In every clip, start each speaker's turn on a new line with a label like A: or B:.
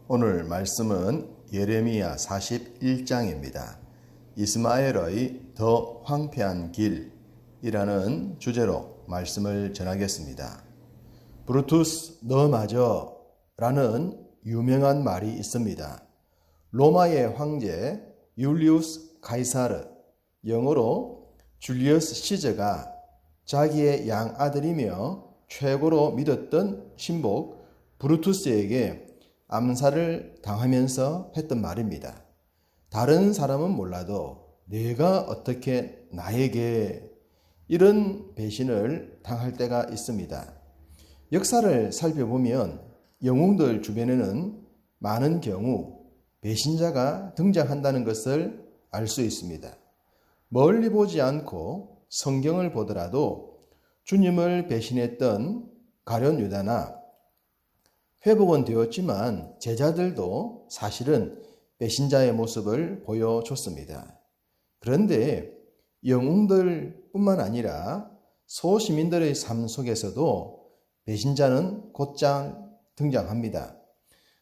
A: 오늘 말씀은 예레미야 41장입니다. 이스마엘의 더 황폐한 길이라는 주제로 말씀을 전하겠습니다. 브루투스 너마저 라는 유명한 말이 있습니다. 로마의 황제 율리우스 카이사르, 영어로 줄리어스 시저가 자기의 양아들이며 최고로 믿었던 신복 브루투스에게 암살을 당하면서 했던 말입니다. 다른 사람은 몰라도 내가 어떻게 나에게 이런 배신을 당할 때가 있습니다. 역사를 살펴보면 영웅들 주변에는 많은 경우 배신자가 등장한다는 것을 알 수 있습니다. 멀리 보지 않고 성경을 보더라도 주님을 배신했던 가룟 유다나 회복은 되었지만 제자들도 사실은 배신자의 모습을 보여줬습니다. 그런데 영웅들뿐만 아니라 소시민들의 삶 속에서도 배신자는 곧장 등장합니다.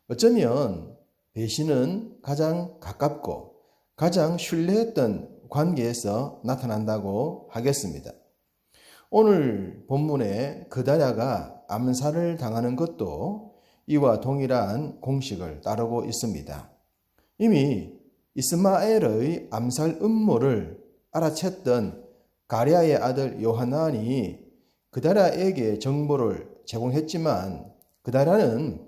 A: 어쩌면 배신은 가장 가깝고 가장 신뢰했던 관계에서 나타난다고 하겠습니다. 오늘 본문에 그다랴가 암살을 당하는 것도 이와 동일한 공식을 따르고 있습니다. 이미 이스마엘의 암살 음모를 알아챘던 가랴의 아들 요하난이 그다랴에게 정보를 제공했지만 그다랴는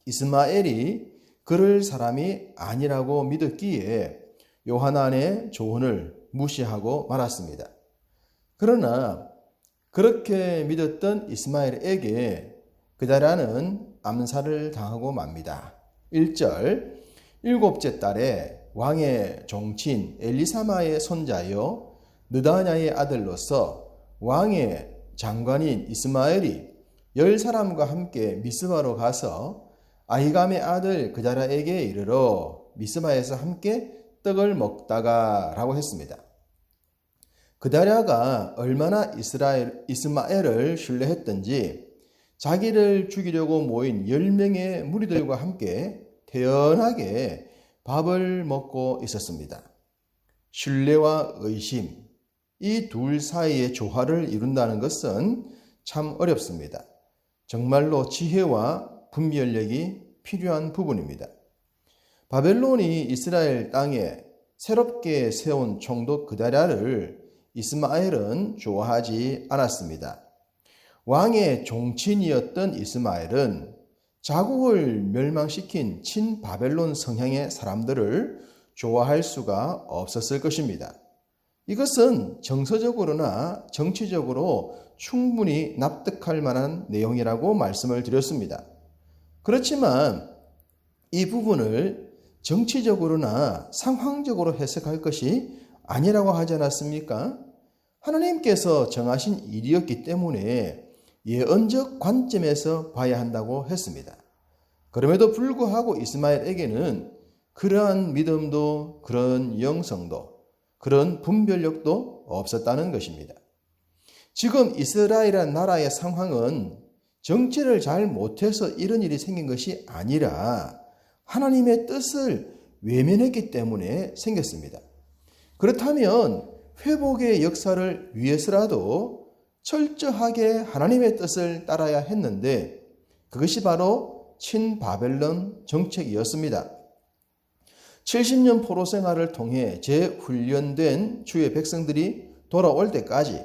A: 이스마엘이 그럴 사람이 아니라고 믿었기에 요하난의 조언을 무시하고 말았습니다. 그러나 그렇게 믿었던 이스마엘에게 그다랴는 암살을 당하고 맙니다. 1절, 7째 달에 왕의 종친 엘리사마의 손자여 느다냐의 아들로서 왕의 장관인 이스마엘이 10사람과 함께 미스바로 가서 아히감의 아들 그다랴에게 이르러 미스바에서 함께 떡을 먹다가 라고 했습니다. 그다랴가 얼마나 이스마엘을 신뢰했던지 자기를 죽이려고 모인 10명의 무리들과 함께 태연하게 밥을 먹고 있었습니다. 신뢰와 의심, 이 둘 사이의 조화를 이룬다는 것은 참 어렵습니다. 정말로 지혜와 분별력이 필요한 부분입니다. 바벨론이 이스라엘 땅에 새롭게 세운 총독 그다랴를 이스마엘은 좋아하지 않았습니다. 왕의 종친이었던 이스마엘은 자국을 멸망시킨 친바벨론 성향의 사람들을 좋아할 수가 없었을 것입니다. 이것은 정서적으로나 정치적으로 충분히 납득할 만한 내용이라고 말씀을 드렸습니다. 그렇지만 이 부분을 정치적으로나 상황적으로 해석할 것이 아니라고 하지 않았습니까? 하나님께서 정하신 일이었기 때문에 예언적 관점에서 봐야 한다고 했습니다. 그럼에도 불구하고 이스마엘에게는 그러한 믿음도 그런 영성도 그런 분별력도 없었다는 것입니다. 지금 이스라엘이라는 나라의 상황은 정치를 잘 못해서 이런 일이 생긴 것이 아니라 하나님의 뜻을 외면했기 때문에 생겼습니다. 그렇다면 회복의 역사를 위해서라도 철저하게 하나님의 뜻을 따라야 했는데 그것이 바로 친바벨론 정책이었습니다. 70년 포로 생활을 통해 재훈련된 주의 백성들이 돌아올 때까지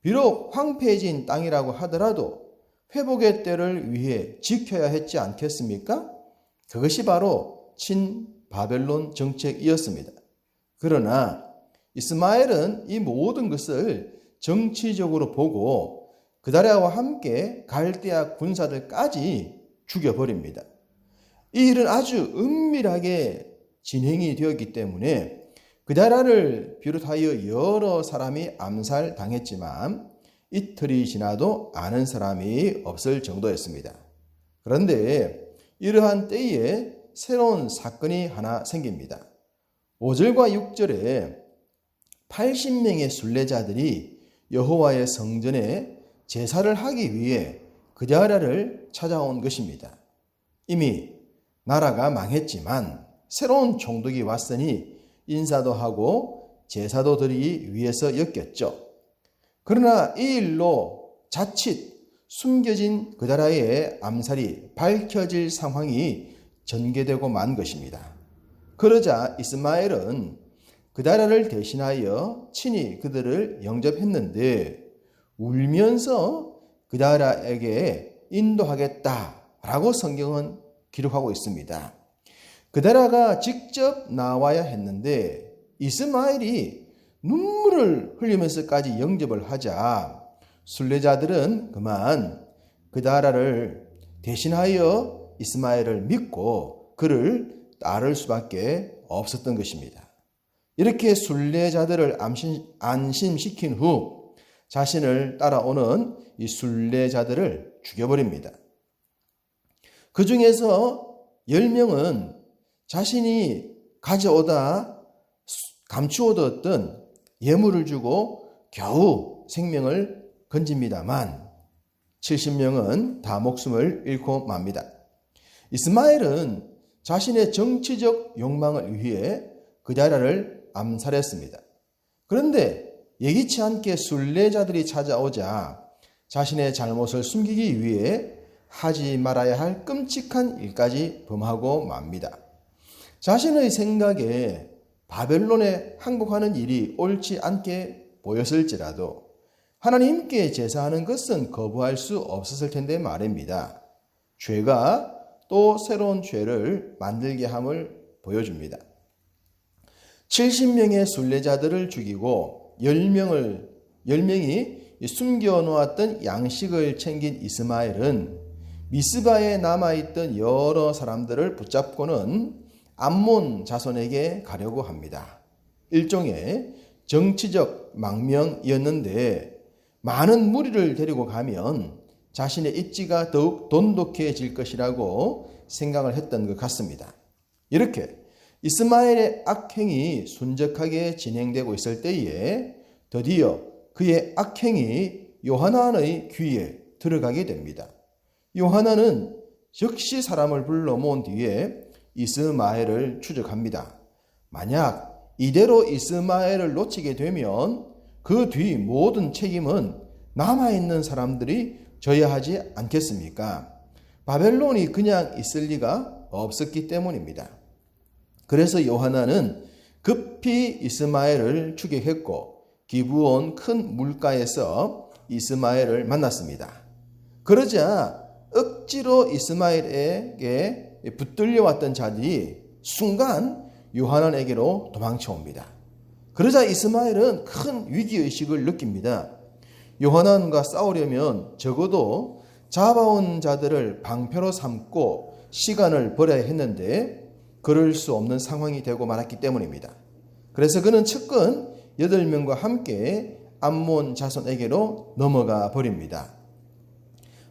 A: 비록 황폐해진 땅이라고 하더라도 회복의 때를 위해 지켜야 했지 않겠습니까? 그것이 바로 친바벨론 정책이었습니다. 그러나 이스마엘은 이 모든 것을 정치적으로 보고 그다랴와 함께 갈대아 군사들까지 죽여버립니다. 이 일은 아주 은밀하게 진행이 되었기 때문에 그다랴를 비롯하여 여러 사람이 암살당했지만 이틀이 지나도 아는 사람이 없을 정도였습니다. 그런데 이러한 때에 새로운 사건이 하나 생깁니다. 5절과 6절에 80명의 순례자들이 여호와의 성전에 제사를 하기 위해 그다랴를 찾아온 것입니다. 이미 나라가 망했지만 새로운 총독이 왔으니 인사도 하고 제사도 드리기 위해서 였겠죠. 그러나 이 일로 자칫 숨겨진 그다라의 암살이 밝혀질 상황이 전개되고 만 것입니다. 그러자 이스마엘은 그다라를 대신하여 친히 그들을 영접했는데 울면서 그다라에게 인도하겠다라고 성경은 기록하고 있습니다. 그다라가 직접 나와야 했는데 이스마엘이 눈물을 흘리면서까지 영접을 하자 순례자들은 그만 그다라를 대신하여 이스마엘을 믿고 그를 따를 수밖에 없었던 것입니다. 이렇게 순례자들을 안심시킨 후 자신을 따라오는 이 순례자들을 죽여버립니다. 그 중에서 10명은 자신이 감추어뒀던 예물을 주고 겨우 생명을 건집니다만 70명은 다 목숨을 잃고 맙니다. 이스마엘은 자신의 정치적 욕망을 위해 그다라를 암살했습니다. 그런데 예기치 않게 순례자들이 찾아오자 자신의 잘못을 숨기기 위해 하지 말아야 할 끔찍한 일까지 범하고 맙니다. 자신의 생각에 바벨론에 항복하는 일이 옳지 않게 보였을지라도 하나님께 제사하는 것은 거부할 수 없었을 텐데 말입니다. 죄가 또 새로운 죄를 만들게 함을 보여줍니다. 70명의 순례자들을 죽이고 10명이 숨겨놓았던 양식을 챙긴 이스마엘은 미스바에 남아있던 여러 사람들을 붙잡고는 암몬 자손에게 가려고 합니다. 일종의 정치적 망명이었는데 많은 무리를 데리고 가면 자신의 입지가 더욱 돈독해질 것이라고 생각을 했던 것 같습니다. 이렇게 이스마엘의 악행이 순적하게 진행되고 있을 때에 드디어 그의 악행이 요하난의 귀에 들어가게 됩니다. 요하난은 역시 사람을 불러 모은 뒤에 이스마엘을 추적합니다. 만약 이대로 이스마엘을 놓치게 되면 그 뒤 모든 책임은 남아있는 사람들이 져야 하지 않겠습니까? 바벨론이 그냥 있을 리가 없었기 때문입니다. 그래서 요하난은 급히 이스마엘을 추격했고 기브온 큰 물가에서 이스마엘을 만났습니다. 그러자 억지로 이스마엘에게 붙들려왔던 자들이 순간 요하난에게로 도망쳐 옵니다. 그러자 이스마엘은 큰 위기의식을 느낍니다. 요하난과 싸우려면 적어도 잡아온 자들을 방패로 삼고 시간을 벌여야 했는데 그럴 수 없는 상황이 되고 말았기 때문입니다. 그래서 그는 측근 8명과 함께 암몬 자손에게로 넘어가 버립니다.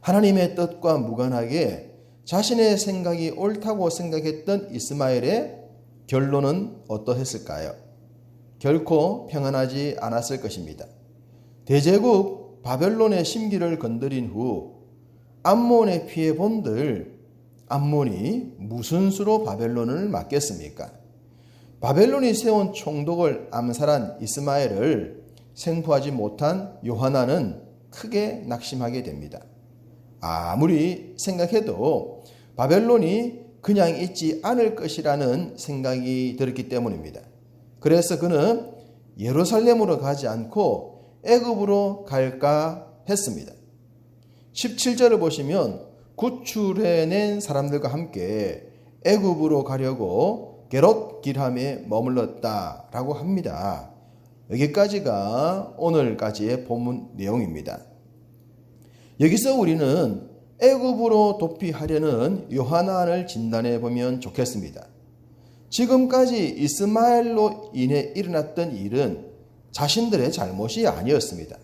A: 하나님의 뜻과 무관하게 자신의 생각이 옳다고 생각했던 이스마엘의 결론은 어떠했을까요? 결코 평안하지 않았을 것입니다. 대제국 바벨론의 심기를 건드린 후 암몬의 피해 본들 암몬이 무슨 수로 바벨론을 맡겠습니까? 바벨론이 세운 총독을 암살한 이스마엘을 생포하지 못한 요하난은 크게 낙심하게 됩니다. 아무리 생각해도 바벨론이 그냥 있지 않을 것이라는 생각이 들었기 때문입니다. 그래서 그는 예루살렘으로 가지 않고 애굽으로 갈까 했습니다. 17절을 보시면 구출해낸 사람들과 함께 애굽으로 가려고 게롯 길함에 머물렀다라고 합니다. 여기까지가 오늘까지의 본문 내용입니다. 여기서 우리는 애굽으로 도피하려는 요하난을 진단해 보면 좋겠습니다. 지금까지 이스마엘로 인해 일어났던 일은 자신들의 잘못이 아니었습니다.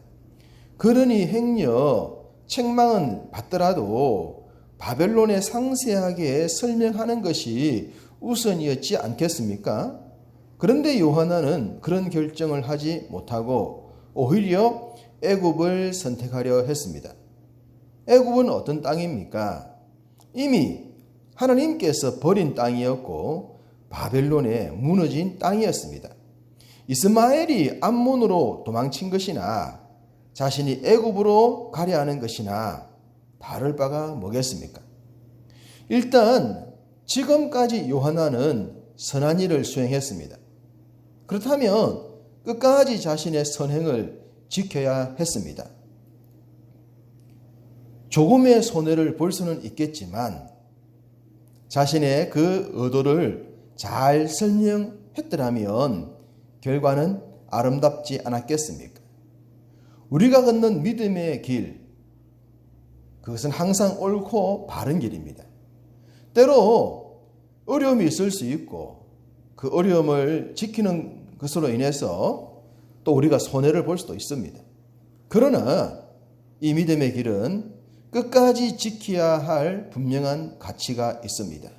A: 그러니 행여 책망은 받더라도 바벨론에 상세하게 설명하는 것이 우선이었지 않겠습니까? 그런데 요하난은 그런 결정을 하지 못하고 오히려 애굽을 선택하려 했습니다. 애굽은 어떤 땅입니까? 이미 하나님께서 버린 땅이었고 바벨론에 무너진 땅이었습니다. 이스마엘이 암몬으로 도망친 것이나 자신이 애굽으로 가려 하는 것이나 다를 바가 뭐겠습니까? 일단 지금까지 요하나는 선한 일을 수행했습니다. 그렇다면 끝까지 자신의 선행을 지켜야 했습니다. 조금의 손해를 볼 수는 있겠지만 자신의 그 의도를 잘 설명했더라면 결과는 아름답지 않았겠습니까? 우리가 걷는 믿음의 길, 그것은 항상 옳고 바른 길입니다. 때로 어려움이 있을 수 있고 그 어려움을 지키는 것으로 인해서 또 우리가 손해를 볼 수도 있습니다. 그러나 이 믿음의 길은 끝까지 지켜야 할 분명한 가치가 있습니다.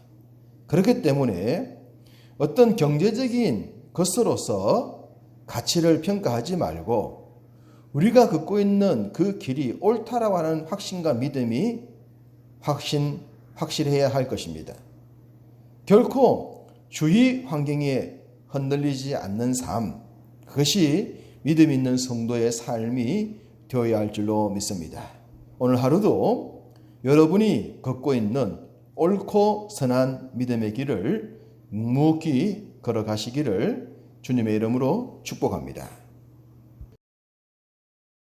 A: 그렇기 때문에 어떤 경제적인 것으로서 가치를 평가하지 말고 우리가 걷고 있는 그 길이 옳다라고 하는 확신과 믿음이 확실해야 할 것입니다. 결코 주위 환경에 흔들리지 않는 삶, 그것이 믿음 있는 성도의 삶이 되어야 할 줄로 믿습니다. 오늘 하루도 여러분이 걷고 있는 옳고 선한 믿음의 길을 묵묵히 걸어가시기를 주님의 이름으로 축복합니다.